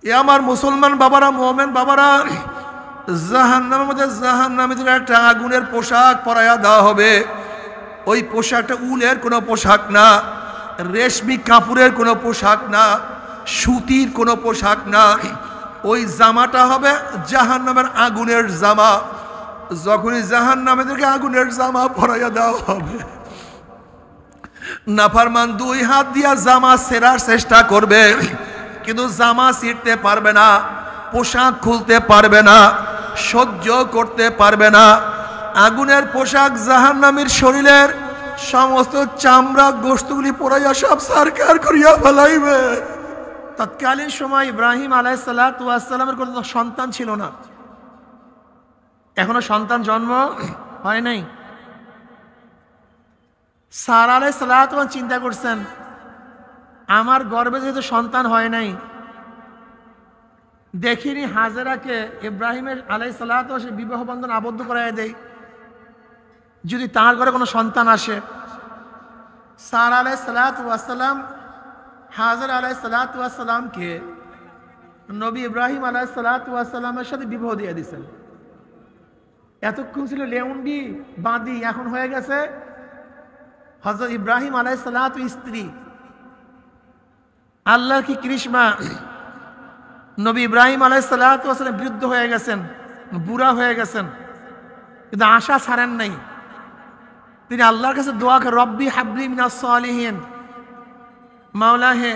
এ আমার মুসলমান বাবারা, মুমিন বাবারা, জাহান্নামের মধ্যে জাহান্নামীদের একটা আগুনের পোশাক পরাইয়া দেওয়া হবে। ওই পোশাকটা উলের কোনো পোশাক না, রেশমি কাপড়ের কোনো পোশাক না, সুতির কোনো পোশাক না। ওই জামাটা হবে জাহান্নামের আগুনের জামা। যখনই জাহান্নামীদেরকে আগুনের জামা পরাইয়া দেওয়া হবে, নাফরমান দুই হাত দিয়া জামা ছেঁড়ার চেষ্টা করবে, কিন্তু জামা ছিঁড়তে পারবে না, পোশাক খুলতে পারবে না, সহ্য করতে পারবে না। আগুনের পোশাক জাহান্নামীর শরীরের সমস্ত চামড়া গোশতগুলি পোড়াইয়া সব সারকার করিয়া ফেলাইবে। তৎকালীন সময় ইব্রাহিম আলাইহিসসালামের কোনো সন্তান ছিল না, এখনো সন্তান জন্ম হয় নাই। সারা আলাইহিসসালাম চিন্তা করছেন, আমার গর্ভে যেহেতু সন্তান হয় নাই, দেখিনি হাজেরাকে ইব্রাহিমের আলাইহিসসালাম সে বিবাহ বন্ধন আবদ্ধ করাই দেয়, যদি তার ঘরে কোনো সন্তান আসে। সারা আলাইহিসসালাম হাজের আলাইহিসসালামকে নবী ইব্রাহিম আলাইহিসসালামের সাথে বিবাহ দিয়ে দিয়েছেন। এতক্ষণ ছিল লেউন্ডি বাঁধি, এখন হয়ে গেছে হযরত ইব্রাহিম আলাইহিসসালাম স্ত্রী। আল্লাহর কি কৃষ্মা, নবী ইব্রাহিম আলাইহিসসালাম বৃদ্ধ হয়ে গেছেন, বুড়া হয়ে গেছেন, কিন্তু আশা ছাড়েন নাই। তিনি আল্লাহর কাছে দোয়া করেন, রব্বি হাবলি মিনাস সালিহিন, মাওলা হে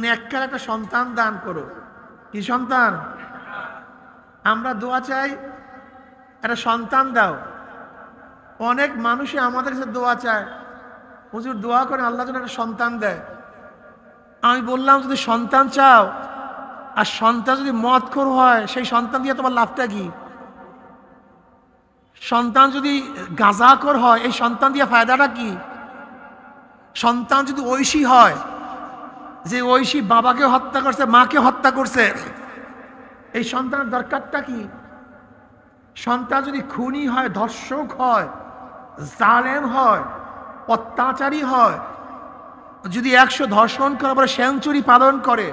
নেককার একটা সন্তান দান করো। কি সন্তান? আমরা দোয়া চাই, একটা সন্তান দাও। অনেক মানুষই আমাদের কাছে দোয়া চায়, হুজুর দোয়া করে আল্লাহ যেন একটা সন্তান দেয়। আমি বললাম, যদি সন্তান চাও আর সন্তান যদি মদখোর হয়, সেই সন্তান দিয়ে তোমার লাভটা কি? সন্তান যদি গাঁজাখোর হয়, এই সন্তান দিয়ে ফায়দাটা কি? সন্তান যদি ঐশী হয়, যে ঐশী বাবাকে হত্যা করছে, মাকে হত্যা করছে, এই সন্তানের দরকারটা কি? সন্তান যদি খুনি হয়, ধর্ষক হয়, জালেম হয়, অত্যাচারী হয়, যদি 100 ধর্ষণ করার পরে সেঞ্চুরি পালন করে,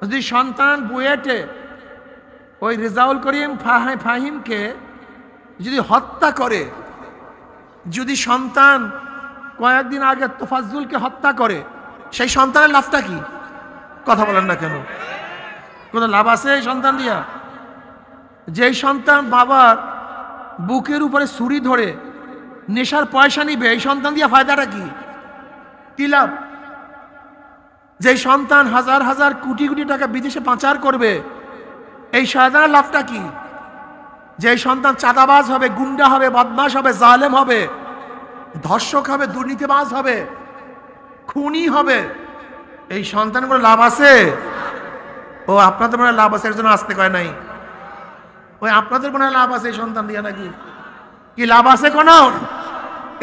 যদি সন্তান বুয়েটে ওই রেজাউল করিম ফাহিমকে যদি হত্যা করে, যদি সন্তান কয়েকদিন আগে তোফাজ্জুলকে হত্যা করে, সেই সন্তানের লাভটা কি? কথা বলেন না কেন? কোনো লাভ আছে এই সন্তান দিয়া? যেই সন্তান বাবার বুকের উপরে ছুরি ধরে নেশার পয়সা নিবে, এই সন্তান দিয়া ফায়দাটা কি? কি লাভ? যেই সন্তান হাজার হাজার কোটি কোটি টাকা বিদেশে পাচার করবে, এই সন্তানের লাভটা কি? যেই সন্তান চাঁদাবাজ হবে, গুন্ডা হবে, বদমাশ হবে, জালেম হবে, ধর্ষক হবে, দুর্নীতিবাজ হবে, খুনি হবে, এই সন্তানগুলো লাভ আছে? ও আপনাদের মনে লাভ আছে, এর জন্য আসতে কয় নাই। ওই আপনাদের মনে লাভ আছে এই সন্তান দিয়ে নাকি? কি লাভ আছে কোন?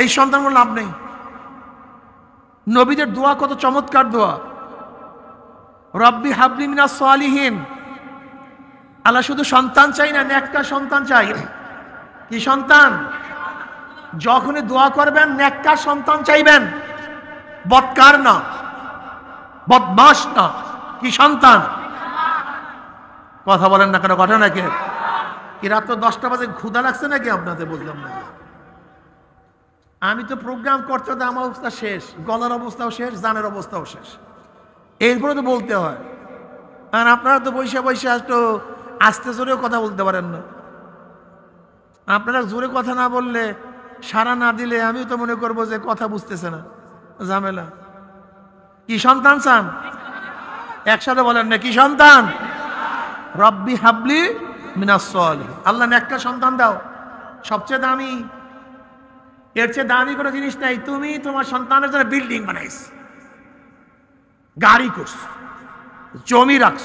এই সন্তানগুলো লাভ নেই। নবীদের দোয়া কত চমৎকার দোয়া, রব্বি হাবলি মিনাস সালিহিন। আল্লাহ শুধু সন্তান চাই না, নেককার সন্তান চাই। কি সন্তান? যখনই দোয়া করবেন নেককার সন্তান চাইবেন, বদকার না, বদমাশ না। কি সন্তান? কথা বলেন না কেন? কথা নাকি? কি রাত 10টা বাজে ক্ষুধা লাগছে নাকি আপনাদের? বুঝলাম না। আমি তো প্রোগ্রাম করতে হতে আমার অবস্থা শেষ, গলার অবস্থাও শেষ, জানের অবস্থাও শেষ, এরপরে তো বলতে হয়। আর আপনারা তো বৈশা বৈশা একটু আস্তে জোরেও কথা বলতে পারেন না। আপনারা জোরে কথা না বললে, সাড়া না দিলে আমিও তো মনে করবো যে কথা বুঝতেছে না, ঝামেলা। কি সন্তান চান? একসাথে বলেন না, কি সন্তান? রব্বি হাবলি মিনাস সালিহিন। আল্লাহ নেককার সন্তান দাও। সবচেয়ে দামি, এর চেয়ে দামি কোনো জিনিস নাই। তুমি তোমার সন্তানের জন্য বিল্ডিং বানাইছ, গাড়ি করছ, জমি রাখছ,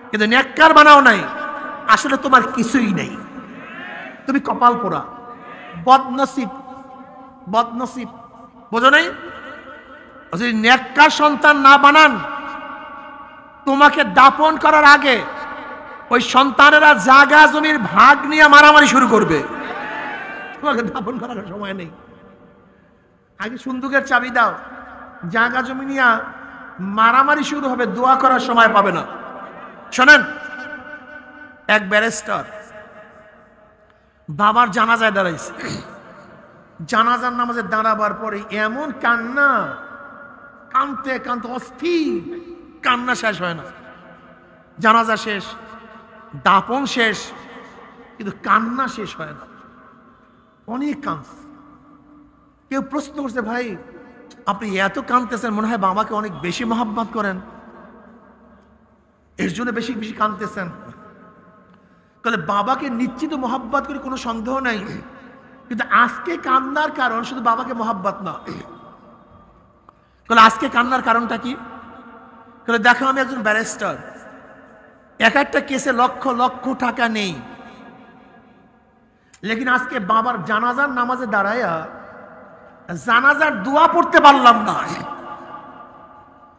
কিন্তু নেককার বানাও নাই, আসলে তোমার কিছুই নেই। তুমি কপাল পোড়া, বদনসিব, বদনসিব। বোঝো নাই? যদি নেককার সন্তান না বানান, তোমাকে দাপন করার আগে ওই সন্তানেরা জায়গা জমির ভাগ নিয়ে মারামারি শুরু করবে। তোমাকে দাপন করার সময় নেই। আগে সুন্দুকের চাবি দাও, জায়গা জমি নিয়ে মারামারি শুরু হবে, দোয়া করার সময় পাবে না। শোনেন, এক ব্যারিস্টার বাবার জানাজায় দাঁড়াইছে। জানাজার নামাজে দাঁড়াবার পরে এমন কান্না, কানতে কানতে অস্থির, কান্না শেষ হয় না। জানাজা শেষ, দাপন শেষ, কিন্তু কান্না শেষ হয় না, অনেক কাঁদছে। কেউ প্রশ্ন করছে, ভাই আপনি এত কাঁদতেছেন, মনে হয় বাবাকে অনেক বেশি মহব্বত করেন, এর জন্য বেশি বেশি কাঁদতেছেন। তাহলে বাবাকে নিশ্চিত মহব্বত করে কোনো সন্দেহ নাই, কিন্তু আজকে কান্নার কারণ শুধু বাবাকে মহব্বত না। তাহলে আজকে কান্নার কারণটা কি? তাহলে দেখো, আমি একজন ব্যারিস্টার, এক একটা কেসে লক্ষ লক্ষ টাকা নেই, লেকিন আজকে বাবার জানাজার নামাজে দাঁড়ায়া জানাজার দোয়া পড়তে পারলাম না,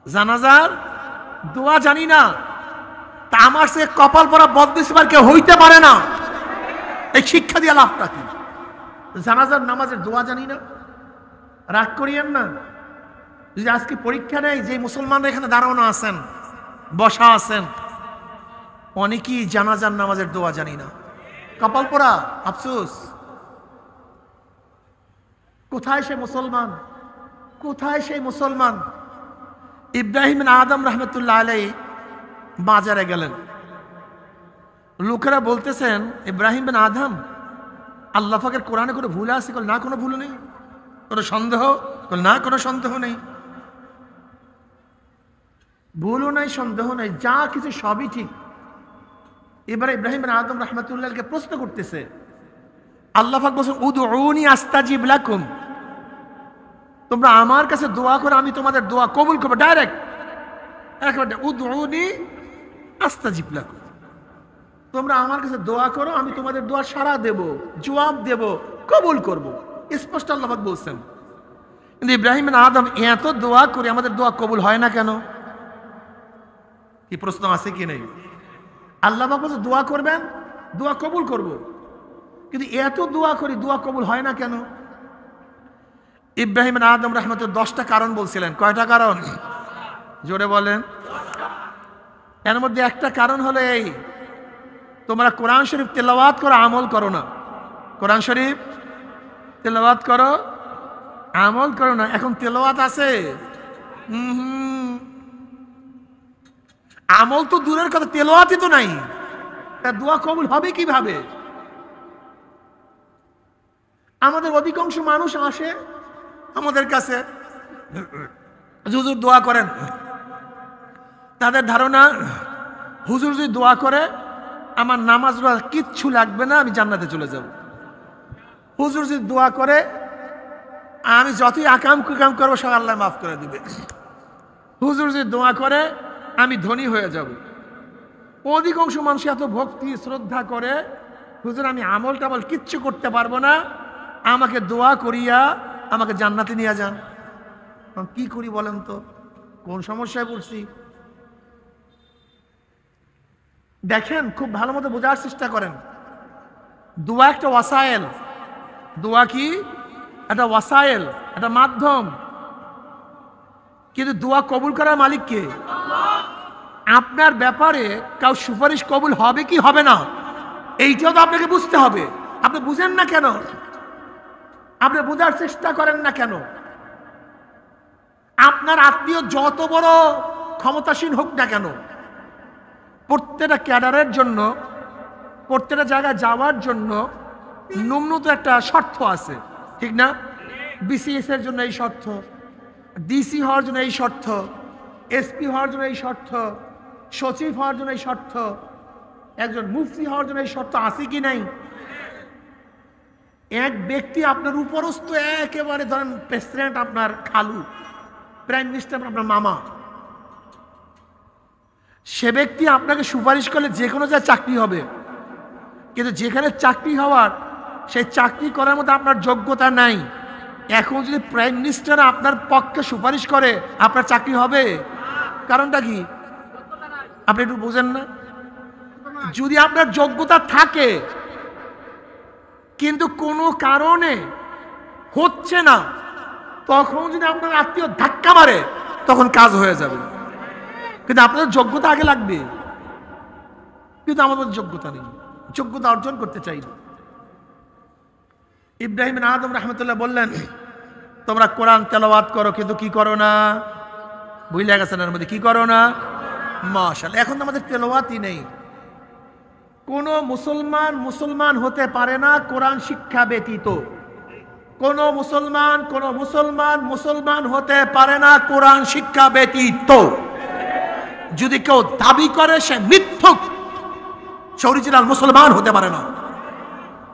জানাজার দোয়া জানি না, তা আমার সে কপাল পরা বদনসিব কেউ হইতে পারে না। এই শিক্ষা দিয়ে লাভটা কি? জানাজার নামাজের দোয়া জানি না, রাগ করিয়েন না। যদি আজকে পরীক্ষা নেই, যে মুসলমানরা এখানে দাঁড়ানো আছেন, বসা আছেন, অনেকেই জানাজার নামাজের দোয়া জানি না, কপাল পরা, আফসোস। কোথায় সে মুসলমান? কোথায় সেই মুসলমান? ইব্রাহিম বিন আদম রহমতুল্লাহ আলাইহি বাজারে গেলেন, লোকেরা বলতেছেন, ইব্রাহিম বিন আদম, আল্লাহ পাকের কোরআনে কোনো ভুল আছে? না, কোনো ভুল নেই। কোনো সন্দেহ? না, কোনো সন্দেহ নেই। ভুলও নাই, সন্দেহ নাই, যা কিছু সবই ঠিক। এবারে ইব্রাহিম বিন আদম রহমতুল্লাহকে প্রশ্ন করতেছে, আল্লাহ পাক বলেন, উদউনি আস্তাজিব লাকুম, তোমরা আমার কাছে দোয়া করো, আমি তোমাদের দোয়া কবুল করবো। ডাইরেক্ট একেবারে, উদউনি আস্তাজিব লাকুম, তোমরা আমার কাছে দোয়া করো, আমি তোমাদের দোয়া সাড়া দেব, জবাব দেব, কবুল করব। স্পষ্ট আল্লাহ পাক বলছেন। কিন্তু ইব্রাহিম বিন আদম এত দোয়া করে আমাদের দোয়া কবুল হয় না কেন? কি প্রশ্ন আছে কি নেই? আল্লাহ পাক বলছে দোয়া করবেন, দোয়া কবুল করব, কিন্তু এত দোয়া করি, দোয়া কবুল হয় না কেন? ইব্রাহিম বিন আদম রহমতুল্লাহ 10টা কারণ বলছিলেন। কয়টা কারণ? জোরে বলেন। এর মধ্যে একটা কারণ হলো এই, তোমরা কোরআন শরীফ তেলাওয়াত করো, আমল করো না। কোরআন শরীফ তেলাওয়াত করো, আমল করো না। এখন তেলাওয়াত আছে, আমল তো দূরের কথা, তেলাওয়াতই তো নাই, তা দোয়া কবুল হবে কিভাবে? আমাদের অধিকাংশ মানুষ আসে আমাদের কাছে, হুজুর দোয়া করেন। তাদের ধারণা, হুজুর যদি দোয়া করে আমার নামাজ রোজা কিচ্ছু লাগবে না, আমি জান্নাতে চলে যাব। হুজুর যদি দোয়া করে আমি যতই আকাম কুকাম করবো সব আল্লাহ মাফ করে দিবে। হুজুর যদি দোয়া করে আমি ধনী হয়ে যাব। অধিকাংশ মানুষ এত ভক্তি শ্রদ্ধা করে, হুজুর আমি আমল টামল কিচ্ছু করতে পারবো না, আমাকে দোয়া করিয়া আমাকে জান্নাতে নিয়ে যান। কি করি বলেন তো? কোন সমস্যায় পড়ছি? দেখেন, খুব ভালো মতো বোঝার চেষ্টা করেন। দোয়া একটা ওয়াসায়েল। দোয়া কি? একটা ওয়াসায়েল, একটা মাধ্যম। কিন্তু দোয়া কবুল করার মালিক কে? আপনার ব্যাপারে কাউ সুপারিশ কবুল হবে কি হবে না, এইটাও তো আপনাকে বুঝতে হবে। আপনি বুঝেন না কেন? আপনি বোঝার চেষ্টা করেন না কেন? আপনার আত্মীয় যত বড় ক্ষমতাসীন হোক না কেন, প্রত্যেকটা ক্যাডারের জন্য, প্রত্যেকটা জায়গায় যাওয়ার জন্য ন্যূনতম একটা শর্ত আছে, ঠিক না? বিসিএস এর জন্য এই শর্ত, ডিসি হওয়ার জন্য এই শর্ত, এসপি হওয়ার জন্য এই শর্ত, সচিব হওয়ার জন্য এই শর্ত, একজন মুফতি হওয়ার জন্য এই শর্ত আছে কি নাই? এক ব্যক্তি আপনার উপরস্থ, একেবারে ধরেন প্রেসিডেন্ট আপনার খালু, প্রাইম মিনিস্টার আপনার মামা, সে ব্যক্তি আপনাকে সুপারিশ করলে যে কোনো জায়গায় চাকরি হবে, কিন্তু যেখানে চাকরি হওয়ার সেই চাকরি করার মধ্যে আপনার যোগ্যতা নাই, এখন যদি প্রাইম মিনিস্টার আপনার পক্ষে সুপারিশ করে আপনার চাকরি হবে? কারণটা কি? আপনি একটু বুঝেন না? যদি আপনার যোগ্যতা থাকে কিন্তু কোনো কারণে হচ্ছে না, তখন যদি আপনার আত্মীয় ধাক্কা মারে তখন কাজ হয়ে যাবে, কিন্তু আপনার যোগ্যতা আগে লাগবে। কিন্তু আমাদের যোগ্যতা নেই, যোগ্যতা অর্জন করতে চাই না। ইব্রাহিম বিন আদম রাহমাতুল্লাহ বললেন, তোমরা কোরআন তেলাওয়াত করো কিন্তু কি করো না? বুঝলে গেছেন এর মধ্যে কি করো না? মাশাআল্লাহ, এখন তো আমাদের তেলাওয়াতই নেই। কোন মুসলমান হতে পারে না কোরআন শিক্ষা ব্যতীত। কোন মুসলমান হতে পারে না কোরআন শিক্ষা ব্যতীত। যদি কেউ দাবি করে সে মিথ্যুক, সে অরিজিনাল মুসলমান হতে পারে না।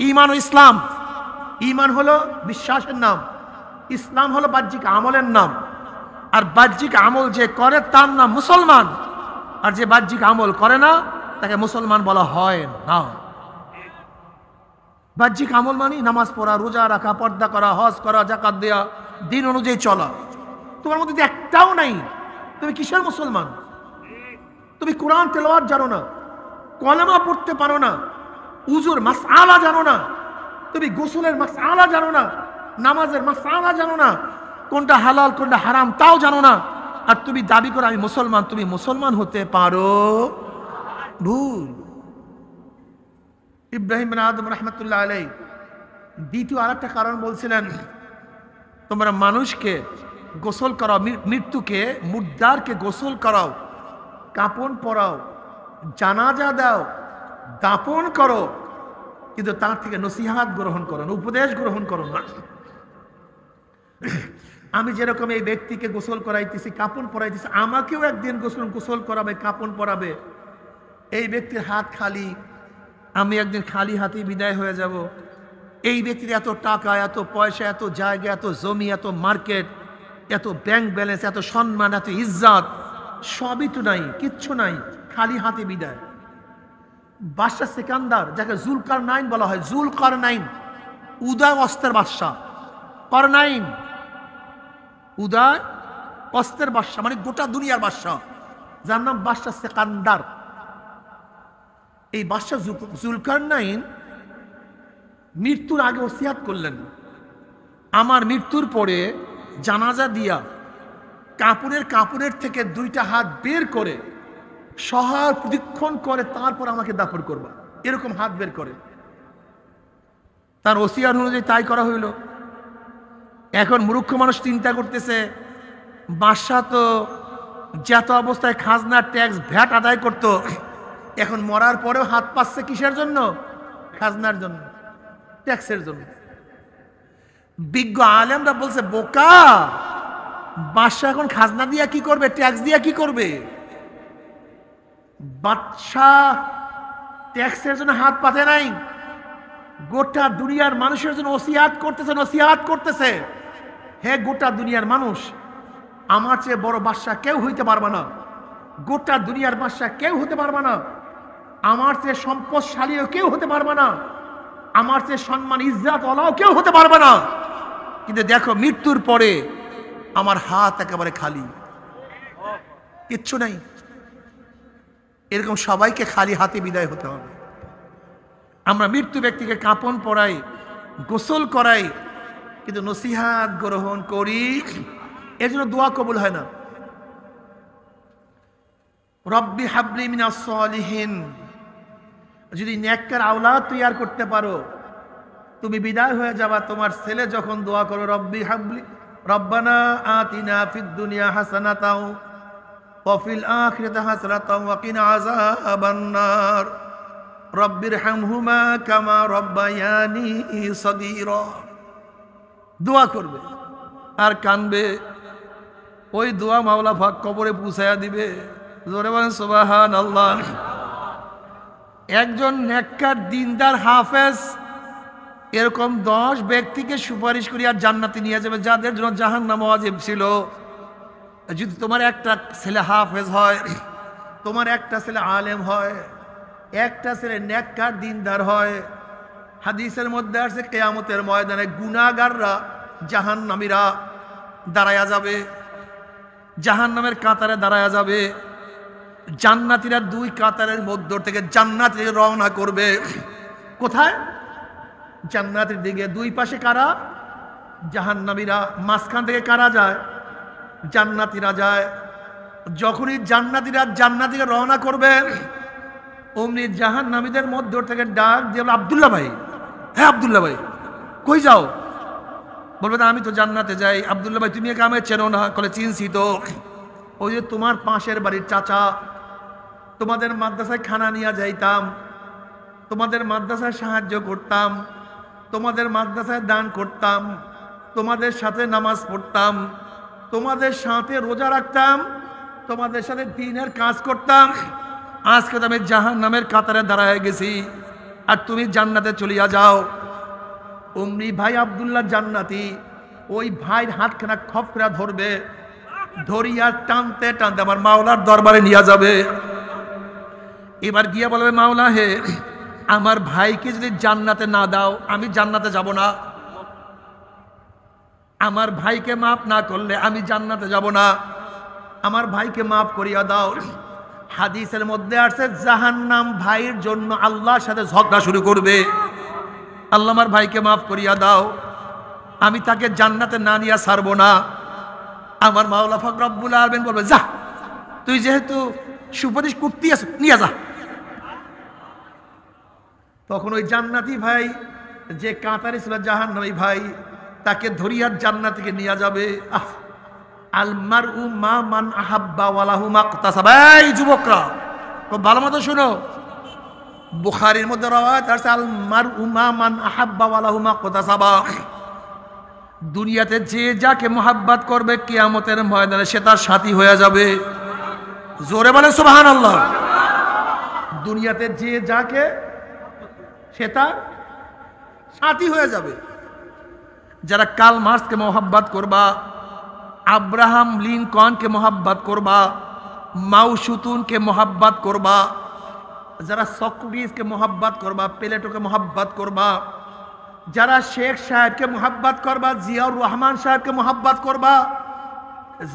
ঈমান ও ইসলাম, ঈমান হলো বিশ্বাসের নাম, ইসলাম হলো বাহ্যিক আমলের নাম। আর বাহ্যিক আমল যে করে তার নাম মুসলমান, আর যে বাহ্যিক আমল করে না তাকে মুসলমান বলা হয় না। বাহ্যিক আমল মানে নামাজ পড়া, রোজা রাখা, পর্দা করা, হজ করা, যাকাত দেওয়া, দিন অনুযায়ী চলা। তোমার মধ্যে একটাও নাই, তুমি কিসের মুসলমান? তুমি কোরআন তেলাওয়াত জানো না, কলেমা পড়তে পারো না, উজুর মাসআলা জানো না, তুমি গোসলের মাসআলা জানো না, নামাজের মাসআলা জানো না, কোনটা হালাল কোনটা হারাম তাও জানো না, আর তুমি দাবি করো আমি মুসলমান। তুমি মুসলমান হতে পারো? ভুল। ইব্রাহিম বিন আদম রাহমাতুল্লাহ আলাইহি দ্বিতীয় আরেকটা কারণ বলছিলেন, তোমরা মানুষকে গোসল করাও, মৃত্যুকে, মুর্দারকে গোসল করাও, কাপন পরাও, জানাজা দাও, দাপন করো, কিন্তু তার থেকে নসিহাত গ্রহণ করো না, উপদেশ গ্রহণ করো না। আমি যেরকম এই ব্যক্তিকে গোসল করাইতেছি, কাপন পরাইতেছি, আমাকেও একদিন গোসল করাবে, কাপন পরাবে। এই ব্যক্তির হাত খালি, আমি একদিন খালি হাতে বিদায় হয়ে যাব। এই ব্যক্তির এত টাকা, এত পয়সা, এত জায়গা, এত জমি, এত মার্কেট, এত ব্যাংক ব্যালেন্স, এত সম্মান, এত ইজ্জত, সবই তো নাই, কিচ্ছু নাই, খালি হাতে বিদায়। বাদশাহ সিকান্দার, যাকে জুলকারনাইন বলা হয়, জুলকারনাইন, উদয় অস্ত্রের বাদশাহ, করনাইন উদয় অস্ত্রের বাদশাহ, মানে গোটা দুনিয়ার বাদশাহ, যার নাম বাদশাহ সিকান্দার। এই বাদশাহ জুলকারনাইন মৃত্যুর আগে ওসিয়াত করলেন, আমার মৃত্যুর পরে জানাজা দিয়া কাপড়ের থেকে দুইটা হাত বের করে সহায় প্রদক্ষিণ করে তারপর আমাকে দাফন করবা, এরকম হাত বের করে। তার ওসিয়াত অনুযায়ী তাই করা হইল। এখন মূর্খ মানুষ চিন্তা করতেছে, বাদশাহ তো যত অবস্থায় খাজনা, ট্যাক্স, ভ্যাট আদায় করত, এখন মরার পরেও হাত পাচ্ছে কিসের জন্য? খাজনার জন্য, ট্যাক্সের জন্য। বিজ্ঞ আলেমরা বলছে, বোকা, বাদশাহ এখন খাজনা দিয়া কি করবে, ট্যাক্স দিয়া কি করবে? বাদশাহ ট্যাক্সের জন্য হাত পাতে নাই, গোটা দুনিয়ার মানুষের জন্য নসিহাত করতেছে। হে গোটা দুনিয়ার মানুষ, আমার চেয়ে বড় বাদশাহ কেউ হইতে পারবে না, গোটা দুনিয়ার বাদশাহ কেউ হতে পারবে না, আমার চেয়ে সম্পদশালীও কেউ হতে পারবে না, আমার চেয়ে সম্মান ইজ্জত ওয়ালাও কেউ হতে পারবে না। কিন্তু দেখো মৃত্যুর পরে আমার হাত একেবারে খালি, কিচ্ছু নাই। এরকম সবাইকে খালি হাতে বিদায় হতে হবে। আমরা মৃত্যু ব্যক্তিকে কাপন পরাই, গোসল করাই, কিন্তু নসিহাত গ্রহণ করি, এর জন্য দোয়া কবুল হয় না। রব্বি হাবলি মিনাস সালিহিন, যদি নেককার আওলাদ তৈয়ার করতে পারো, তুমি বিদায় হয়ে যাবা। তোমার ছেলে যখন দোয়া করো, রব্বি হাবলি রব্বানা আতিনা ফিদ দুনিয়া হাসানাতাও ওয়া ফিল আখিরাতি হাসানাতাও ওয়া কিনা আযাবান নার রব্বিরহামহুমা কামা রব্বায়ানি সগীরা, দোয়া করবে আর কানবে। ওই দোয়া মাওলা পাক কবরে পৌঁছায়া দিবে। জোরে বলেন সুবহানাল্লাহ। একজন নেককার দিনদার হাফেজ এরকম 10 ব্যক্তিকে সুপারিশ করি আর জান্নাতে নিয়ে যাবে, যাদের জন্য জাহান্নাম ওয়াজিব ছিল। যদি তোমার একটা ছেলে হাফেজ হয়, তোমার একটা ছেলে আলেম হয়, একটা ছেলে নেককার দিনদার হয়, হাদিসের মধ্যে আছে কিয়ামতের ময়দানে গুনাহগাররা, জাহান্নামীরা দাঁড়ায়া যাবে, জাহান্নামের কাতারে দাঁড়ায়া যাবে। জান্নাতীরা 2 কাতারের মধ্য থেকে জান্নাতে রওনা করবে। কোথায়? জান্নাতের দিকে। 2 পাশে কারা? জাহান্নামীরা। মাঝখান থেকে কারা যায়? জান্নাতীরা যায়। যখনই জান্নাতীরা রওনা করবে, অমনি জাহান্নামীদের মধ্য থেকে ডাক দিয়ে বলল, আব্দুল্লাহ ভাই, হ্যাঁ আব্দুল্লাহ ভাই, কই যাও? বলবে না আমি তো জান্নাতে যাই। আব্দুল্লাহ ভাই তুমি একে আমি চেনো না? বলে চিনছি তো, ওই যে তোমার পাশের বাড়ির চাচা, তোমাদের মাদ্রাসায় খানা নিয়ে যাইতাম, তোমাদের মাদ্রাসায় সাহায্য করতাম, তোমাদের মাদ্রাসায় দান করতাম, তোমাদের সাথে নামাজ পড়তাম, তোমাদের সাথে রোজা রাখতাম, তোমাদের সাথে দিনের কাজ করতাম। আজকে তো আমি জাহান্নামের কাতারে দাঁড়ায় গেছি, আর তুমি জান্নাতে চলিয়া যাও। অমনি ভাই আব্দুল্লাহ জান্নাতি ওই ভাইয়ের হাতখানা খপরা ধরবে, ধরিয়া টানতে টানতে আমার মাওলার দরবারে নিয়ে যাবে। এবার গিয়ে বলবে, মাওলা হে, আমার ভাইকে যদি জান্নাতে না দাও আমি জান্নাতে যাব না, আমার ভাইকে মাফ না করলে আমি জান্নাতে যাব না, আমার ভাইকে মাফ করিয়া দাও। হাদিসের মধ্যে আসছে জাহান্নাম ভাইয়ের জন্য আল্লাহর সাথে ঝগড়া শুরু করবে, আল্লাহ আমার ভাইকে মাফ করিয়া দাও, আমি তাকে জান্নাতে না নিয়ে ছাড়বো না। আমার মাওলা পাক রব্বুল আলামিন বলবে, যা, তুই যেহেতু সুপারিশ করতে আস, নিয়ে যা। তখন ওই জান্নাতি ভাই যে কাতারে ছিল জাহান্নামী ভাই, তাকে ধরিয়ার জান্নাতিকে নিয়ে যাবে। আল মারউ মা মান আহাব্বা ওয়ালাহু মাকতাসাবা। এই যুবকরা খুব ভালো মতো শুনো, বুখারীর মধ্যে রাওয়ায়াত আছে, আল মারউ মা মান আহাব্বা ওয়ালাহু মাকতাসাবা। দুনিয়াতে যে যাকে মোহাব্বত করবে কিয়ামতের ময়দানে সে তার সাথী হয়ে যাবে। জোরে বলেন সুবহানাল্লাহ। দুনিয়াতে যে যাকে, সে তার সাথী হয়ে যাবে। যারা কার্ল মার্কসকে মোহাব্বত করবা, আব্রাহাম লিঙ্কনকে মোহাব্বত করবা, মাও সুতুনকে মোহাব্বত করবা, যারা সক্রেটিসকে মোহাব্বত করবা, প্লেটোকে মোহাব্বত করবা, যারা শেখ সাহেবকে মোহাব্বত করবা, জিয়াউর রহমান সাহেবকে মোহাব্বত করবা,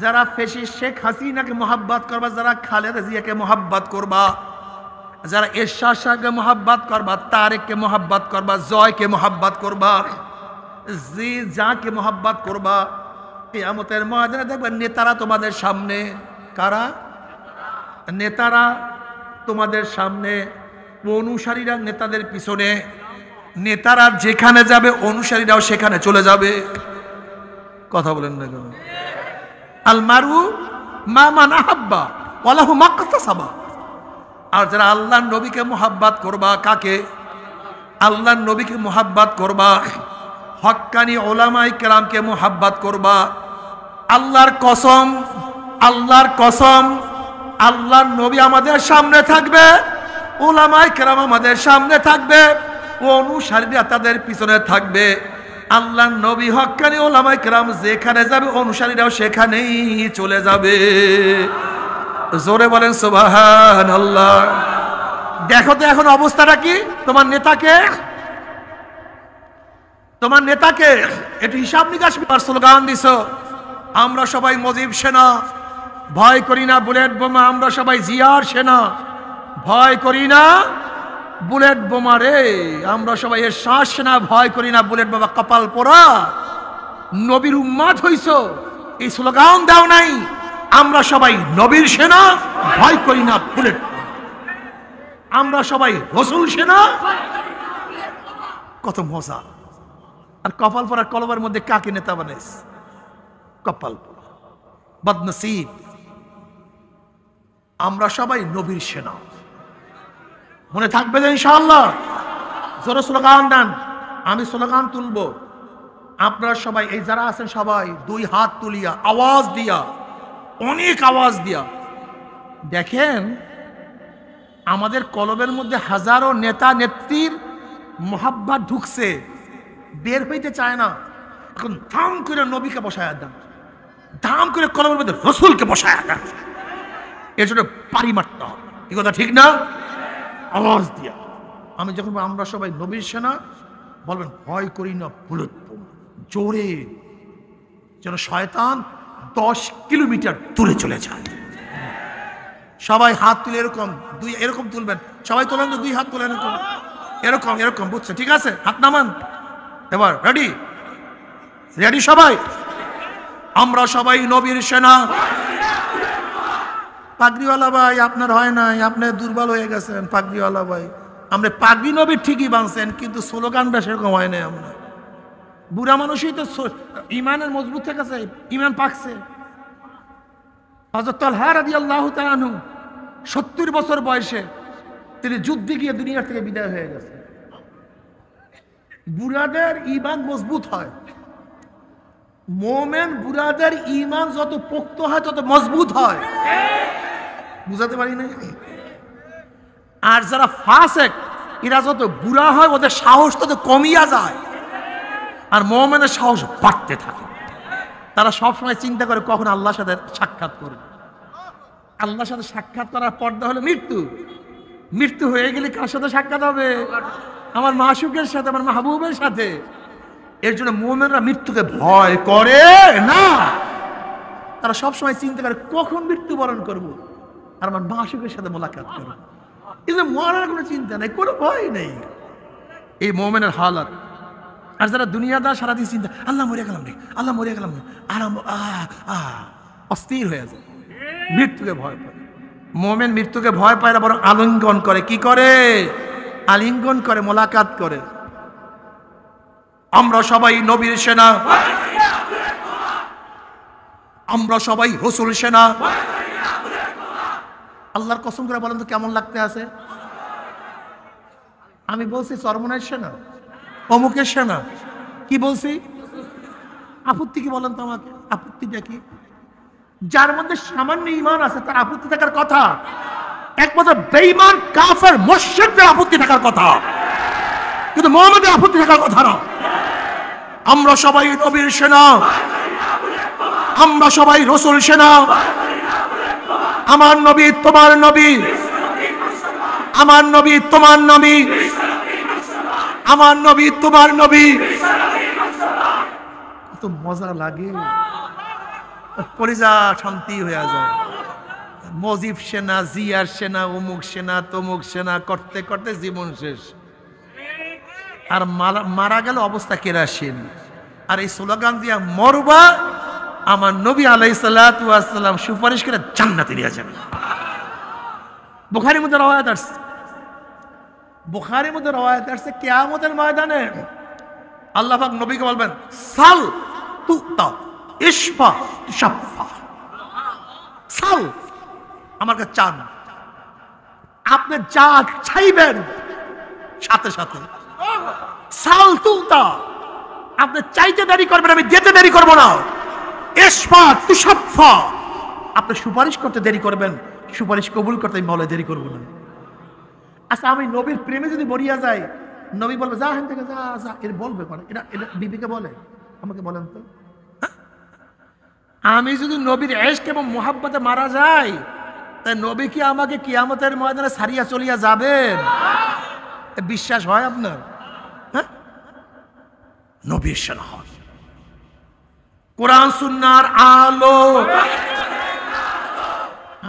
যারা ফেসিস্ট শেখ হাসিনাকে মোহাব্বত করবা, যারা খালেদা জিয়াকে মোহাব্বত করবা, যারা এরশাদ সাহেবকে মোহাব্বত করবা, তারেককে মোহাব্বত করবা, জয়কে মোহাব্বত করবা, জি যাকে মোহাব্বত করবা, কিয়ামতের ময়দানে দেখবেন নেতারা তোমাদের সামনে। কারা? নেতারা তোমাদের সামনে, অনুসারীরা নেতাদের পিছনে। নেতারা যেখানে যাবে অনুসারীরাও সেখানে চলে যাবে। কথা বলেন না কেন? আল মারু মা মান আহাব্বা ওয়ালাহু মাকতাসাবা। আর যারা আল্লাহর নবীকে মোহাব্বত করবা, কাকে? আল্লাহর নবীকে মোহাব্বত করবা, হক্কানি ওলামায়ে কেরামকে মোহাব্বত করবা। আল্লাহর কসম, আল্লাহর কসম, আল্লাহর নবী আমাদের সামনে থাকবে, ওলামায়ে কেরাম আমাদের সামনে থাকবে, অনুসারীরা তাদের পিছনে থাকবে। আল্লাহর নবী, হক্কানি ওলামায়ে কেরাম যেখানে যাবে অনুসারীরাও সেখানেই চলে যাবে। জোরে বলেন সুবহানাল্লাহ। দেখো তো এখন অবস্থাটা কি? তোমার নেতাকে, তোমার নেতাকে একটু হিসাব নিকাশ স্লোগান দিছ, আমরা সবাই মুজিব সেনা, ভয় করি না বুলেট বোমা, আমরা সবাই জিয়ার সেনা, ভয় করি না বুলেট বোমা রে, আমরা সবাই এর শ্বাস সেনা, ভয় করি না বুলেট বোমা। কপাল পোড়া, নবীর উম্মত হইছ, এই স্লোগান দাও নাই, আমরা সবাই নবীর সেনা, ভয় করি না বুলেট, আমরা সবাই রাসূল সেনা। কত মজা! আর কপাল পরা কলবের মধ্যে কাকে নেতা বানাইস? কপাল পরা, বদনসিব। আমরা সবাই নবীর সেনা, মনে থাকবে যে ইনশাআল্লাহ। জোরে স্লোগান দেন, আমি স্লোগান তুলবো, আপনারা সবাই এই যারা আছেন সবাই দুই হাত তুলিয়া আওয়াজ দিয়া, অনেক আওয়াজ দিয়া। দেখেন আমাদের কলবের মধ্যে হাজারো নেতা নেত্রীর মোহাব্বত ঢুকছে, বের হইতে চায় না। এখন ধাম করে নবীকে বসায় দেন, ধাম করে কলমের মধ্যে রসুলকে বসায় দেন, এর জন্য পারি মারতে হবে। এই কথা ঠিক না? আওয়াজ দিয়া আমি যখন আমরা সবাই নবীর সেনা, বলবেন ভয় করি না বুলেট বোমা, জোরে, যেন শয়তান 10 কিলোমিটার দূরে চলে যায়। সবাই হাত তুলে এরকম, দুই এরকম তুলবেন, সবাই তোলেন, দুই হাত তুলেন এরকম, এরকম এরকম, বুঝছে? ঠিক আছে, হাত নামান। এবার রেডি, রেডি সবাই? আমরা সবাই নবীর সেনা, পাগড়িওয়ালা ভাই আপনার হয় নাই, আপনি দুর্বল হয়ে গেছেন পাগড়িওয়ালা ভাই। আমরা পাগড়ি নবী ঠিকই বানছেন, কিন্তু স্লোগানটা সেরকম হয় নাই। আমরা বুড়া মানুষই তো ইমানের মজবুত থেকেছে, ইমান পাকছে। হযরত তালহা রাদিয়াল্লাহু তাআলা আনহু 70 বছর বয়সে তিনি যুদ্ধে গিয়ে দুনিয়া থেকে বিদায় হয়ে গেছে। বুড়াদের ঈমান মজবুত হয়, মুমিন বুড়াদের ঈমান যত পোক্ত হয় তত মজবুত হয়। বুঝাতে পারি না? আর যারা ফাসেক এরা যত বুড়া হয় ওদের সাহস তত কমিয়া যায়, আর মুমিনের সাহস বাড়তে থাকে। তারা সবসময় চিন্তা করে কখন আল্লাহর সাথে সাক্ষাৎ করবে। আল্লাহর সাথে সাক্ষাৎ করার পর্দা হলো মৃত্যু। মৃত্যু হয়ে গেলে কার সাথে সাক্ষাৎ হবে? আমার মাশুকের সাথে, আমার মাহবুবের সাথে। এর জন্য মুমিনরা মৃত্যুকে ভয় করে না। তারা সবসময় চিন্তা করে কখন মৃত্যুবরণ করব আর আমার মাশুকের সাথে মোলাকাত করব। এই যে মরার কোনো চিন্তা নেই, কোনো ভয় নেই। এই মুমিনের হালাত। আর যারা দুনিয়াদার সারাদিন চিন্তা, আল্লাহ মরে গেলাম রে, আল্লাহ মরে গেলাম, আরাম অস্থির হয়ে যায়, মৃত্যুকে ভয় পায়। মুমিন মৃত্যুকে ভয় পায় না, বরং আলিঙ্গন করে। কি করে? আলিঙ্গন করে, মোলাকাত করে। আমরা সবাই নবীর সেনা, আমরা সবাই রাসূল সেনা। আল্লাহর কসম করে বলেন তো কেমন লাগতে আছে? আমি বলছি চরমনের সেনা, অমুকের সেনা। কি বলছি? আপত্তি কি বলেন তো আমাকে? আপত্তিটা কি? যার মধ্যে সামান্য ঈমান আছে তার আপত্তি থাকার কথা। একমাত্র বেঈমান কাফের মুশরিকদের আপত্তি থাকার কথা, কিন্তু মুহাম্মদের আপত্তি থাকার কথা না। আমরা সবাই নবীর সেনা, আমরা সবাই রাসূল সেনা। আমার নবী তোমার নবী, আমার নবী তোমার নবী, আমার নবী তোমার নবী। কত মজা লাগে, কলিজা শান্তি হয়ে যায়। মজিব সেনা, জিয়ার সেনা, অমুক সেনা, তমুক সেনা করতে করতে জীবন শেষ। আর মারা গেল অবস্থা কেরাসিন। আর এই স্লোগান দিয়া মরবা, আমার নবী আলাইহিস সালাতু ওয়াস সালাম সুপারিশ করে জান্নাতে নিয়ে যাবে। বুখারীর মধ্যে রওয়ায়াত আছে, বুখারীর মধ্যে রওয়ায়াত আছে কিয়ামতের ময়দানে আল্লাহ পাক নবীকে বলবেন, সাল তুতা ইশফা তুশাফা। সাল, আমার কাছে চান। আপনি যা চাইবেন সাথে সাথে সাল তুতা, আপনি চাইতে দেরি করবেন, আমি দিতে দেরি করব না। ইশফা তুশাফা, আপনি সুপারিশ করতে দেরি করবেন, সুপারিশ কবুল করতে আমি বলে দেরি করব না। আচ্ছা, আমি নবীর প্রেমে যদি মরিয়া যাই, নবী বলবে যা হেন থেকে যা যা, এর বলবে মানে এটা এটা বিবিকে বলে? আমাকে বলেন তো। আমি যদি নবীর ইশক এবং মুহাব্বতে মারা যাই, তাই নবী কি আমাকে কিয়ামতের ময়দানে ছাড়িয়া চলিয়া যাবেন? বিশ্বাস হয় আপনার? হ্যাঁ, নবীর সেনা হয়, কোরআন সুন্নাহর আলো।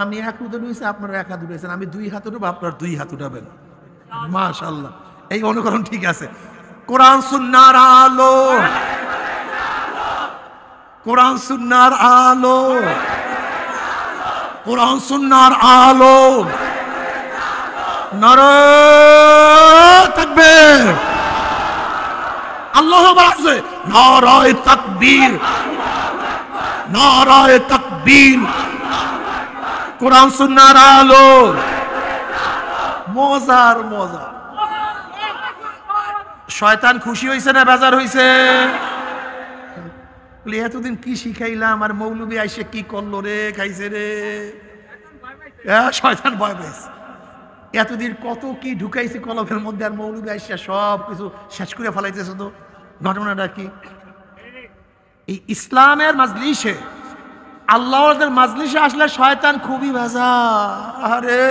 আমি এক হাত উঠেছি, আপনারা এক হাত উঠেছেন, আমি দুই হাত উঠবো, আপনার দুই হাত উঠাবেন। মাশাআল্লাহ, এই অনুকরণ ঠিক আছে। কোরআন সুন্নাহর আলো, কোরআন সুন্নাহর আলো, কোরআন সুন্নাহর আলো। নারে তাকবীর, আল্লাহু আকবার আছে। নারায়ে তাকবীর, নারায়ে তাকবীর। কোরআন সুন্নাহর আলো, মজার মজা। শয়তান খুশি হয়েছে না বেজার হয়েছে? এতদিন কি শিখাইলাম, আর মৌলবী আইসে কি করলো রে, খাইছে রে। শয়তান ভয় পেয়েছে। এতদিন কত কি ঢুকাইছে কলমের মধ্যে, আর মৌলবী আইসা সব কিছু শেষ করে ফেলাইতেছে। তো ঘটনাটা কি? এই ইসলামের মাজলিসে, আল্লাহর মাজলিসে আসলে শয়তান খুবই ভেজা। আরে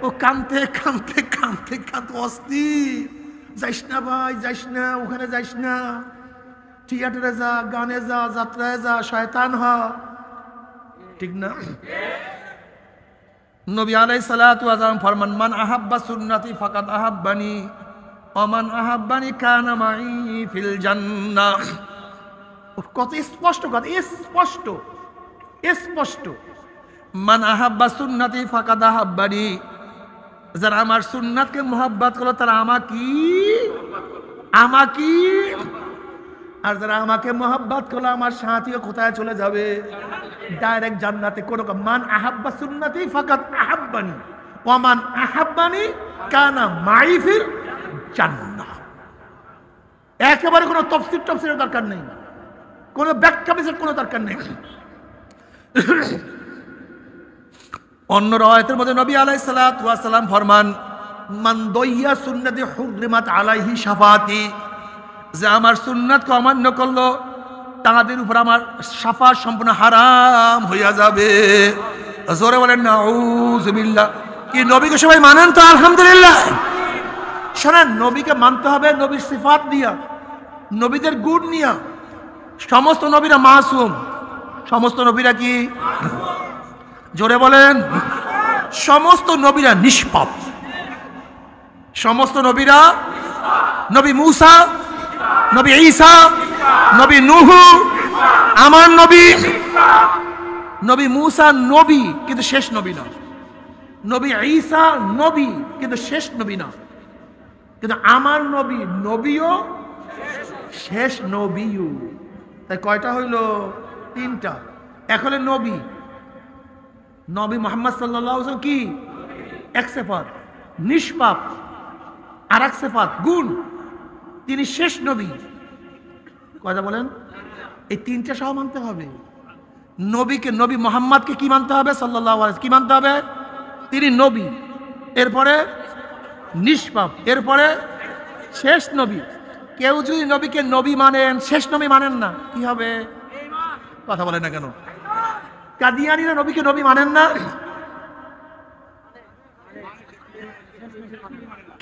ও কানতে কানতে কানতে কানতে অস্থির। যাইস না ভাই, যাইস না, ওখানে যাইস না, থিয়েটারে যা, গানে যা, যাত্রায় যা, শয়তান হ। ঠিক না? নবী আলাইহিস সালাতু ওয়াস সালাম ফরমান, মান আহাব্বা সুন্নতি ফাকাদ আহাব্বানি ওয়া মান আহাব্বানি কানা মাই ফিল জান্নাহ। কত স্পষ্ট কথা, স্পষ্ট স্পষ্ট। মান আহাব্বা সুন্নতি ফাকাদ আহাব্বানি, যারা আমার সুন্নাতকে মোহাব্বত করলো তারা আমাকে, আর যারা আমাকে মোহাব্বত করলো আমার সাথীও কোথায় চলে যাবে? ডাইরেক্ট জান্নাতে। কোন মান আহাব্বা সুন্নতি ফাকাদ আহাব্বানি ওয়া মান আহাব্বানি কানা মাই ফিল জান্নাহ। একেবারে কোনো তফসিরের দরকার নেই, কোনো ব্যাখ্যা বিশ্লেষণের কোনো দরকার নেই। অন্য রাওয়ায়াতের মধ্যে নবী আলাইহিস সালাতু ওয়াস সালাম ফরমান, মান দাইয়া সুন্নতি হুররিমাত আলাইহি শাফাতি, যে আমার সুন্নাতকে অমান্য করলো তাদের উপর আমার শাফাত সম্পূর্ণ হারাম হইয়া যাবে। জোরে বলেন নাউযুবিল্লাহ। কি নবীকে সবাই মানেন তো? আলহামদুলিল্লাহ। শোনেন, নবীকে মানতে হবে নবীর সিফাত নিয়া, নবীদের গুণ নিয়া। সমস্ত নবীরা মাসুম। সমস্ত নবীরা কি? জোরে বলেন। সমস্ত নবীরা নিষ্পাপ। সমস্ত নবীরা, নবী মূসা, নবী ঈসা, নবী নূহ, আমার নবী। নবী মূসা নবী কিন্তু শেষ নবী না। নবী ঈসা নবী কিন্তু শেষ নবী না। কিন্তু আমার নবী নবীও শেষ নবীও। তাই কয়টা হইল? তিনটা। এক হলে নবী, নবী মুহাম্মদ সাল্লাল্লাহু আলাইহি ওয়াসাল্লাম কি? এক সিফাত নিষ্পাপ, আর এক সিফাত গুণ, তিনি শেষ নবী। কয়টা বলেন? এই তিনটা সহ মানতে হবে। নবীকে, নবী মুহাম্মদকে কি মানতে হবে? সাল্লাল্লাহু আলাইহি কি মানতে হবে? তিনি নবী, এরপরে নিষ্পাপ, এরপরে শেষ নবী। কেউ যদি নবীকে নবী মানেন, শেষ নবী মানেন না, কি হবে? কথা বলেন না কেন? কাদিয়ানীরা নবীকে নবী মানেন না।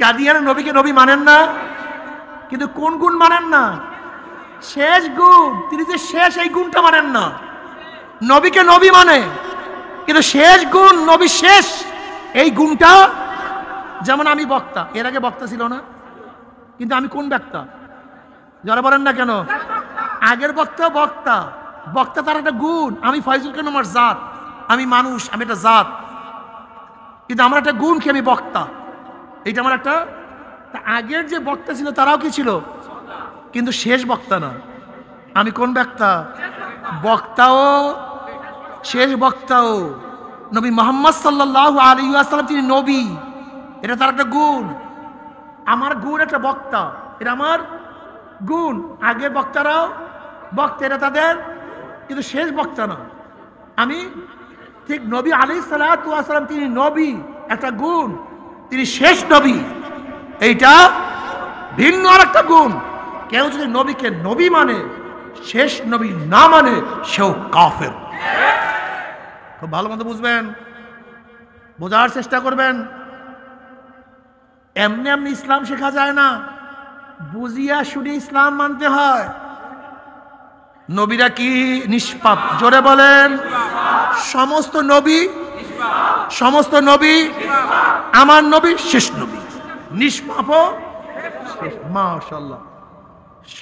কাদিয়ানী নবীকে নবী মানেন না, কিন্তু কোন গুণ মানেন না? শেষ গুণ। তিনি যে শেষ, এই গুণটা মানেন না। নবীকে নবী মানে, কিন্তু শেষ গুণ, নবী শেষ, এই গুণটা। যেমন আমি বক্তা, এর আগে বক্তা ছিল না, কিন্তু আমি কোন বক্তা? যারা বলেন না কেন? আগের বক্তা বক্তা, বক্তা তার একটা গুণ। আমি ফয়জুল কেন আমার জাত, আমি মানুষ, আমি একটা জাত, কিন্তু আমার একটা গুণ কি? আমি বক্তা, এইটা আমার একটা। আগের যে বক্তা ছিল তারাও কি ছিল? কিন্তু শেষ বক্তা না। আমি কোন বক্তা? বক্তাও শেষ বক্তাও। নবী মুহাম্মদ সাল্লাল্লাহু আলাইহি ওয়াসাল্লাম তিনি নবী, এটা তার একটা গুণ। আমার গুণ একটা বক্তা, এটা আমার গুণ। আগের বক্তারাও বক্তা, এটা তাদের, কিন্তু শেষ বক্তা না। আমি ঠিক নবী আলাইহিস সালাতু ওয়াস সালাম তিনি নবী, একটা গুণ, তিনি শেষ নবী, এইটা ভিন্ন আর একটা গুণ। কেউ যদি নবীকে নবী মানে, শেষ নবী না মানে, সেও কাফের। খুব ভালো মতো বুঝবেন, বোঝার চেষ্টা করবেন। এমনি এমনি ইসলাম শেখা যায় না, বুঝিয়া শুনে ইসলাম মানতে হয়। নবীরা কি? নিষ্পাপ। জোরে বলেন। সমস্ত নবী, সমস্ত নবী, আমার নবী শেষ নবী, নিষ্পাপ, মাশাআল্লাহ।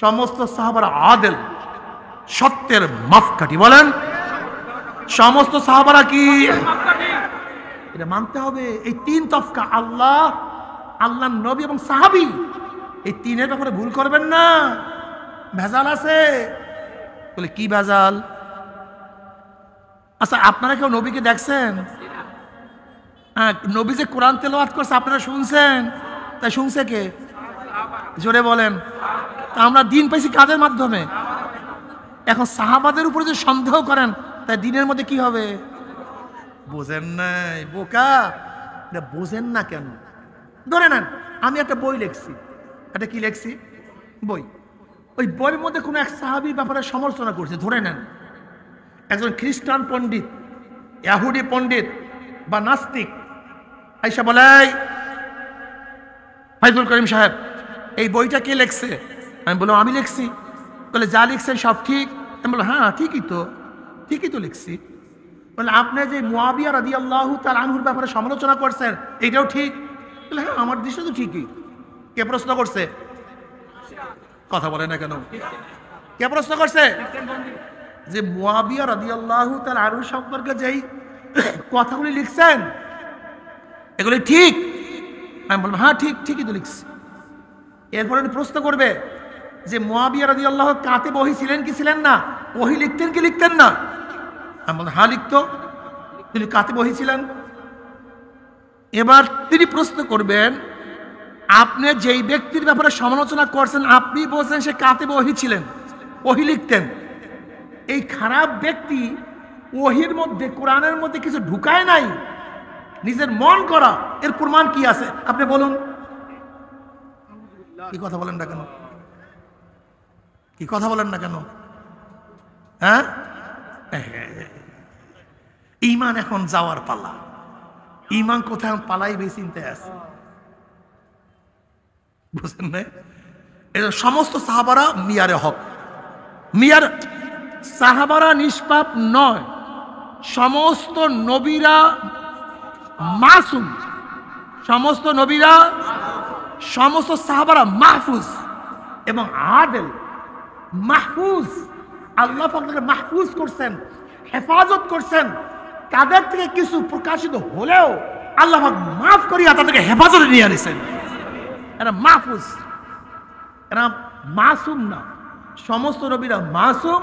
সমস্ত সাহাবারা আদেল, সত্যের মাপকাঠি। বলেন, সমস্ত সাহাবারা কি? এটা মানতে হবে। এই তিন তফকা, আল্লাহ, আল্লাহ নবী এবং সাহাবী, এই তিনের ব্যাপারে ভুল করবেন না। ভেজাল আছে। বলে কি ভেজাল? আচ্ছা, আপনারা কেউ নবীকে দেখছেন? হ্যাঁ, নবী যে কোরআন তেলাওয়াত করছে আপনারা শুনছেন? তাই শুনছে কে? জোরে বলেন। তা আমরা দিন পাইছি কাদের মাধ্যমে? এখন সাহাবাদের উপরে যে সন্দেহ করেন, তাই দিনের মধ্যে কি হবে? বোঝেন নাই বোকা, বোঝেন না কেন? ধরে নেন, আমি একটা বই লিখছি। এটা কি লিখছি? বই। ওই বইয়ের মধ্যে কোনো এক সাহাবীর ব্যাপারে সমালোচনা করছে। ধরে নেন, একজন খ্রিস্টান পণ্ডিত, ইহুদি পণ্ডিত বা নাস্তিক আইসা বলে, ফাইজুল করিম সাহেব, এই বইটা কে লিখছে? আমি বললাম, আমি লিখছি। বলে, যা লিখছেন সব ঠিক? আমি বললাম, হ্যাঁ ঠিকই তো লিখছি। বলে, আপনি যে মুয়াবিয়া রাদিয়াল্লাহু তাআলা আনহুর ব্যাপারে সমালোচনা করছেন, এটাও ঠিক? বলে, হ্যাঁ আমার দৃষ্টি তো ঠিকই। কে প্রশ্ন করছে? কথা বলে না কেন? কে প্রশ্ন করছে? যে মুয়াবিয়া রাদিয়াল্লাহু তাআলা আনহু সম্পর্কে যেই কথাগুলি লিখছেন এগুলি ঠিক? আমি বলবো হ্যাঁ ঠিক, ঠিকই তো লিখছি। এরপরে প্রশ্ন করবে যে মুআবিয়া রাদিয়াল্লাহু কাতিব ওহী ছিলেন কি ছিলেন না, ওহী লিখতেন কি লিখতেন না? আমি বললাম হ্যাঁ লিখতো, তিনি কাতিব ওহী ছিলেন। এবার তিনি প্রশ্ন করবেন আপনি যেই ব্যক্তির ব্যাপারে সমালোচনা করছেন আপনি বলছেন সে কাতিব ওহী ছিলেন, ওহী লিখতেন, এই খারাপ ব্যক্তি ওহীর মধ্যে কোরআনের মধ্যে কিছু ঢুকায় নাই, নিজের মন করা, এর প্রমাণ কি আছে আপনি বলুন? কি কথা বলেন না কেন? কি কথা বলেন না কেন? হ্যাঁ, ঈমান এখন যাওয়ার পালা। ঈমান কোথায় পালাইবে চিন্তায় আছে, বুঝেন না? এটা সমস্ত সাহাবারা মিয়ারে হক, মিয়ার সাহাবারা নিষ্পাপ নয়, সমস্ত নবীরা মাসুম, সমস্ত নবীরা, সমস্ত সাহাবারা মাহফুজ এবং আদেল। মাহফুজ, আল্লাহ পাক তাদেরকে মাহফুজ করছেন, হেফাজত করছেন। তাদের থেকে কিছু প্রকাশিত হলেও আল্লাহ পাক মাফ করিয়া তাদেরকে হেফাজতে নিয়ে আনিছেন। এরা মাহফুজ, এরা মাসুম না। সমস্ত নবীরা মাসুম,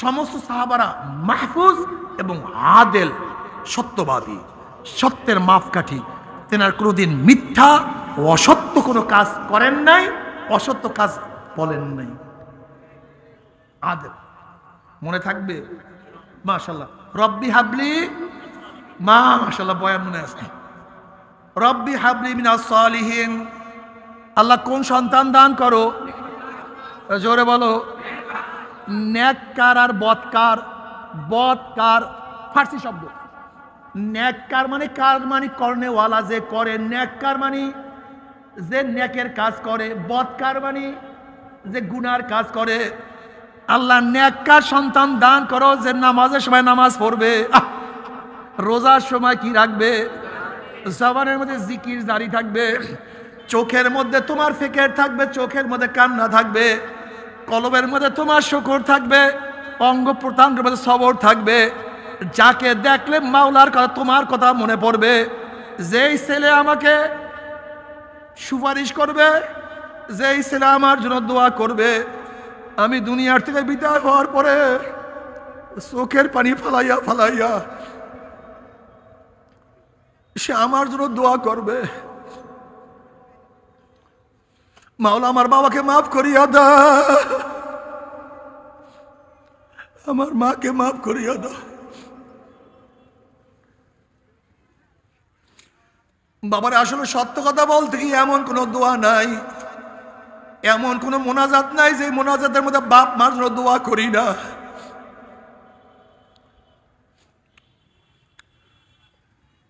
সমস্ত সাহাবারা মাহফুজ এবং আদেল, সত্যবাদী, সত্যের মাপকাঠি। তেনার কোনোদিন মিথ্যা ও অসত্য কোনো কাজ করেন নাই, অসত্য কাজ বলেন নাই। আদেল, মনে থাকবে? মাশাআল্লাহ। রব্বি হাবলি, মাশাআল্লাহ বয়ান মনে আছে। রব্বি হাবলি মিনাস সালিহিন, আল্লাহ কোন সন্তান দান করো? জোরে বলো। নেককার আর বদকার, বদকার ফার্সি শব্দ। নেককার মানে কার, মানে করনেওয়ালা, যে করে। নেককার মানে যে নেকের কাজ করে, বদকার মানে যে গুনার কাজ করে। আল্লাহ নেককার সন্তান দান করো যে নামাজের সময় নামাজ পড়বে, রোজার সময় কি রাখবে, জবানের মধ্যে জিকির জারি থাকবে, চোখের মধ্যে তোমার ফিকির থাকবে, চোখের মধ্যে কান্না থাকবে, কলবের মধ্যে তোমার শুকর থাকবে, অঙ্গ প্রত্যঙ্গের মধ্যে সবর থাকবে। যাকে দেখলে মাওলার কথা, তোমার কথা মনে পড়বে। যেই ছেলে আমাকে সুপারিশ করবে, যেই ছেলে আমার জন্য দোয়া করবে, আমি দুনিয়ার থেকে বিদায় হওয়ার পরে চোখের পানি ফালাইয়া ফালাইয়া সে আমার জন্য দোয়া করবে, মাওলা আমার বাবাকে মাফ করিয়া দা, আমার মাকে মাফ করিয়া দাও। বাবার আসলে সত্য কথা বলতে কি এমন কোনো দোয়া নাই, এমন কোনো মোনাজাত নাই যে মোনাজাতের মধ্যে বাপ মার জন্য দোয়া করি না।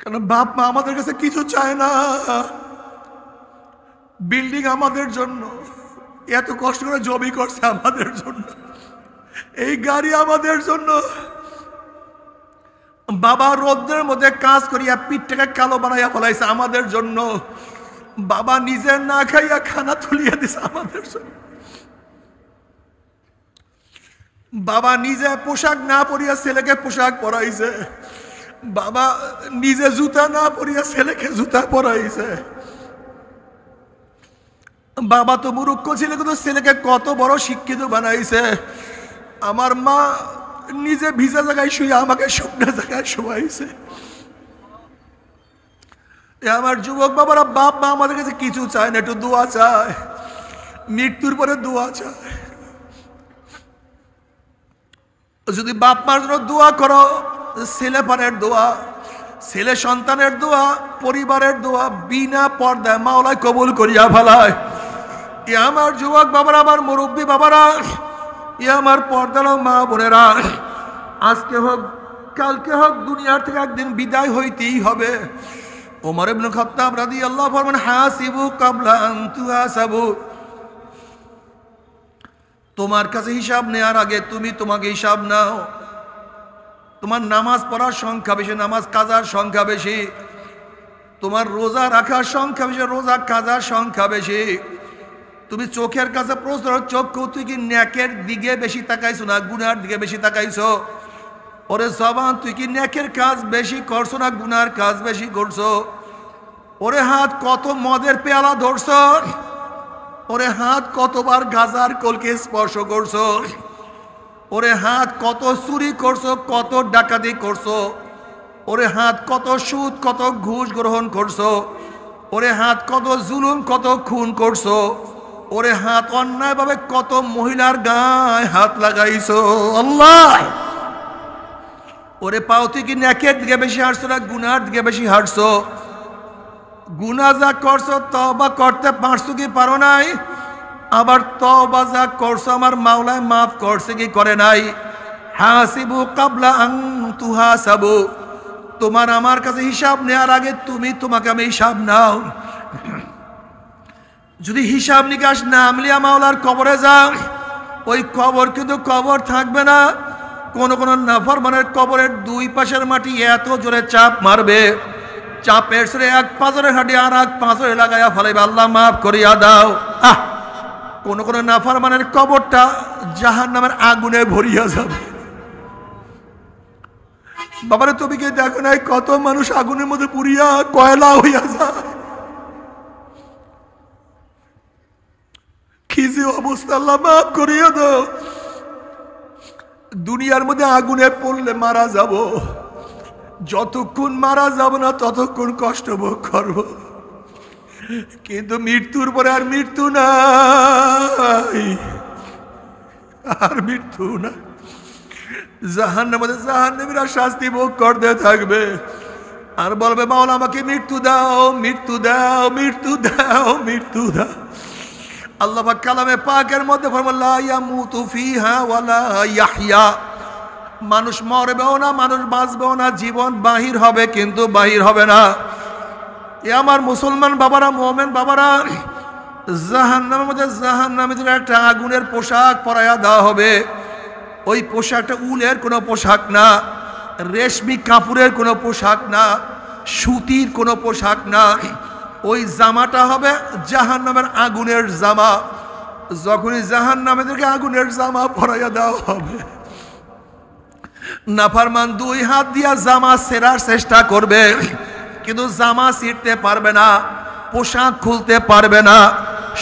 কারণ বাপ মা আমাদের কাছে কিছু চায় না। বিল্ডিং আমাদের জন্য, এত কষ্ট করে জবি করছে আমাদের জন্য, এই গাড়ি আমাদের জন্য। বাবা রোদ্রের মধ্যে কাজ করিয়া পিঠটাকে কালো বানাইয়া ফেলাইছে আমাদের জন্য। বাবা নিজে না খাইয়া খানা তুলিয়া দিছে আমাদের জন্য। বাবা নিজে পোশাক না পরিয়া ছেলেকে পোশাক পরাইছে। বাবা নিজে জুতা না পরিয়া ছেলেকে জুতা পরাইছে। বাবা তো মূর্খ ছিল কিন্তু ছেলেকে কত বড় শিক্ষিত বানাইছে। আমার মা নিজে ভিজা জায়গায় শুয়ে আমাকে শুকনো জায়গায় শোয়াইছে। আমার যুবক বাবারা, বাপ মা আমাদের কাছে কিছু চায় না, একটু দোয়া চায়, মৃত্যুর পরে দোয়া চায়। যদি বাপ মার জন্য দোয়া করো, ছেলে পানের দোয়া, ছেলে সন্তানের দোয়া, পরিবারের দোয়া বিনা পর্দায় মাওলায় কবুল করিয়া ফেলায়। আমার যুবক বাবারা, আমার মুরব্বী বাবারা, আমার পর্দার মা বোনেরা, আজকে হোক কালকে হোক দুনিয়ার থেকে একদিন বিদায় হইতেই হবে। ওমর ইবনে খাত্তাব রাদিয়াল্লাহু আনহু ফরমান, হাসিবু ক্বাবলা আন তুহাসাবু, তোমার কাছে হিসাব নেওয়ার আগে তুমি তোমাকে হিসাব নাও। তোমার নামাজ পড়ার সংখ্যা বেশি, নামাজ কাজার সংখ্যা বেশি। তোমার রোজা রাখার সংখ্যা বেশি, রোজা কাজার সংখ্যা বেশি। তুমি চোখের কাছে প্রশ্ন, চোখ তুই কি নেকের দিকে বেশি তাকাইছো না গুনার দিকে বেশি তাকাইছো? ওরে জবান তুই কি নেকের কাজ বেশি করছো না গুনার কাজ বেশি করছো? ওরে হাত কত মদের পেয়ালা ধরছো? ওরে হাত কতবার গাজার কলকে স্পর্শ করছো? ওরে হাত কত চুরি করছো, কত ডাকাতি করছো? ওরে হাত কত সুদ, কত ঘুষ গ্রহণ করছো? ওরে হাত কত জুলুম, কত খুন করছো? ওরে হাত অন্যায়ভাবে কত মহিলার গায়ে হাত লাগাইছো? আল্লাহ, ওরে পাও তুই কি নেকের দিকে বেশি হাঁটছো না গুনার দিকে বেশি হাঁটছো? গুনাহ যা করছো তওবা করতে পারছো কি পারো নাই? আবার তওবা যা করছো আমার মাওলায় মাফ করছে কি করে নাই? হাসিবু কাবলা আন তুহাসাবু, তোমার আমার কাছে হিসাব নেওয়ার আগে তোমাকে আমি হিসাব নাও। যদি হিসাব নিকাশ না মিলিয়া মাওলার কবরে যাও, ওই কবর কিন্তু কবর থাকবে না। কোন কোন নাফরমানের কবরের দুই পাশের মাটি এত জোরে চাপ মারবে, চাপের সরে এক পাঁজরের হাঁটি আর এক পাঁজরে লাগাইয়া ফেলাইবে, আল্লাহ মাফ করিয়া দাও। কোন কোন নাফরমানের কবরটা জাহান্নামের আগুনে ভরিয়া যাবে। বাবারে তুমি কি দেখো নাই কত মানুষ আগুনের মধ্যে পুড়িয়া কয়লা হইয়া যায়? কি যে অবস্থা, আল্লাহ মাফ করিয়া দাও। দুনিয়ার মধ্যে আগুনে পড়লে মারা যাব, যতক্ষণ মারা যাব না ততক্ষণ কষ্ট ভোগ করব, কিন্তু মৃত্যুর পরে আর মৃত্যু নাই, আর মৃত্যু না। জাহান্নামীরা শাস্তি ভোগ করতে থাকবে আর বলবে মাওলা আমাকে মৃত্যু দাও, মৃত্যু দাও, মৃত্যু দাও, মৃত্যু দাও। আল্লাহ পাক কালামে পাকের মধ্যে ফরমান লা ইয়ামুতু ফিহা ওয়ালা ইয়াহইয়া, মানুষ মরবেও না, মানুষ বাঁচবেও না, জীবন বাহির হবে কিন্তু বাহির হবে না। এ আমার মুসলমান বাবারা, মুমিন বাবারা, জাহান্নামের মধ্যে জাহান্নামীদের একটা আগুনের পোশাক পরাইয়া দেওয়া হবে। ওই পোশাকটা উলের কোনো পোশাক না, রেশমি কাপড়ের কোনো পোশাক না, সুতির কোনো পোশাক না। ওই জামাটা হবে জাহান্নামের আগুনের জামা। যখনই জাহান্নামীদেরকে আগুনের জামা পরাইয়া দেওয়া হবে, নাফরমান দুই হাত দিয়া জামা ছেঁড়ার চেষ্টা করবে, কিন্তু জামা ছিঁড়তে পারবে না, পোশাক খুলতে পারবে না,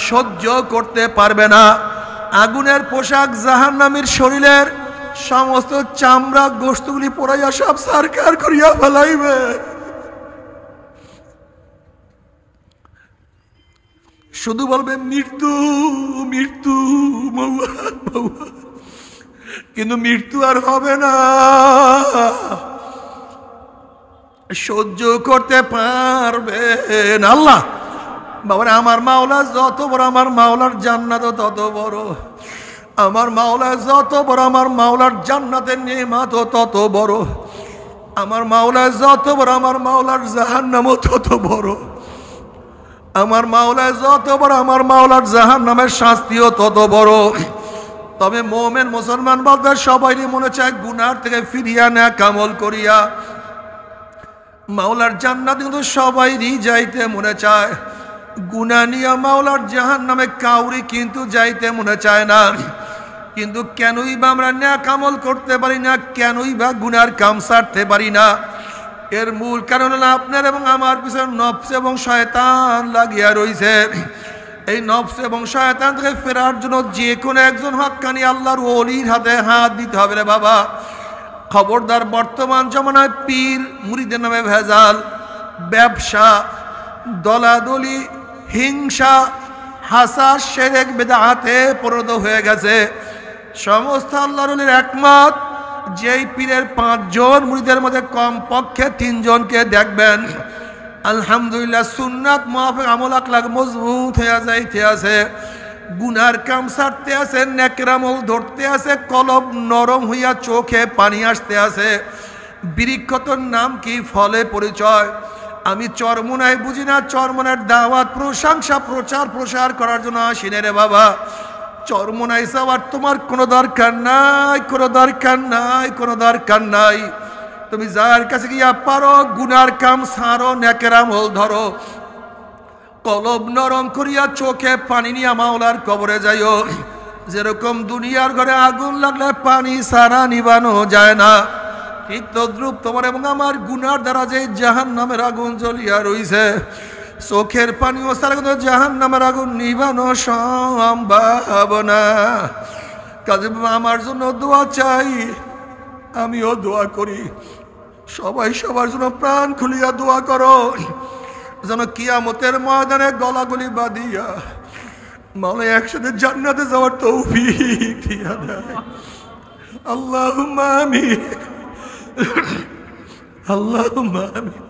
সহ্য করতে পারবে না। আগুনের পোশাক জাহান্নামীর শরীরের সমস্ত চামড়া গোশতগুলি পোড়াইয়া সব সারকার করিয়া ফেলাইবে। শুধু বলবে মৃত্যু, মৃত্যু, মৌয়া, মৌয়া, কিন্তু মৃত্যু আর হবে না, সহ্য করতে পারবে না। আল্লাহ বাবারে, আমার মাওলা যত বড়, আমার মাওলার জান্নাত তত বড়। আমার মাওলা যত বড়, আমার মাওলার জান্নাতের নেয়ামত তত বড়। আমার মাওলা যত বড়, আমার মাওলার জাহান্নামও তত বড়। আমার মাওলা যত বড়, আমার মাওলার জাহান্নামের শাস্তিও তত বড়। তবে মুমিন মুসলমান বলতে সবাইরই মনে চায় গুনার থেকে ফিরিয়া নেক আমল করিয়া মাওলার জান্নাত কিন্তু সবাইরই যাইতে মনে চায়। গুনাহ নিয়া মাওলার জাহান্নামে কাউরি কিন্তু যাইতে মনে চায় না। কিন্তু কেনই বা আমরা নেক আমল করতে পারি না, কেনই বা গুনার কাম ছাড়তে পারি না? এর মূল কারণ হলো আপনার এবং আমার পিছনে নফস এবং শয়তান লাগিয়া রইছে। এই নফস এবং শয়তান থেকে ফেরার জন্য যে কোনো একজন হক্কানি আল্লাহর ওলির হাতে হাত দিতে হবে রে বাবা। খবরদার, বর্তমান জমানায় পীর মুরিদের নামে ভেজাল, ব্যবসা, দলাদলি, হিংসা, হাসাদ, শিরক, বিদআতে পরিণত হয়ে গেছে। সমস্ত আল্লাহর ওলির একমত, যেই পীরের 5 জন মুরিদের মধ্যে কমপক্ষে 3 জনকে দেখবেন আলহামদুলিল্লাহ সুন্নাত মুআফিক আমল আখলাক মজবুত হয়ে যাইতে আছে, গুনার কাম ছাড়তে আছে, নেকের আমল ধরতে আছে, কলব নরম হইয়া চোখে পানি আসতে আছে। বৃক্ষতর নাম কি, ফলে পরিচয়। আমি চরমোনাই বুঝি না, চরমোনার দাওয়াত, প্রশংসা, প্রচার প্রসার করার জন্য আসিনে রে বাবা। চরমোনাই যাওয়ার তোমার কোনো দরকার নাই, কোনো দরকার নাই, কোনো দরকার নাই। তুমি যার কাছে গিয়া পারো গুনার কাম ছাড়ো, নেকের আমল ধরো, কলব নরম করিয়া চোখে পানি নিয়া মাওলার কবরে যাইও। যেরকম দুনিয়ার ঘরে আগুন লাগলে পানি ছাড়া নিবানো যায় না, ঠিক তদ্রূপ তোমার এবং আমার গুনার দ্বারা যে জাহান্নামের আগুন জ্বলিয়া রইছে, চোখের পানি ও সারা কিন্তু জাহান্নামের আগুন নিবানো সম্ভব না। কাজে আমার জন্য দোয়া চাই, আমিও দোয়া করি, সবাই সবার জন্য প্রাণ খুলিয়া দোয়া করো, যেন কিয়ামতের ময়দানে গলাগলি বাঁধিয়া মাওলা একসাথে জান্নাতে যাওয়ার তৌফিক দিয়া দেয়। আল্লাহুম্মা আমিন, আল্লাহুম্মা আমিন।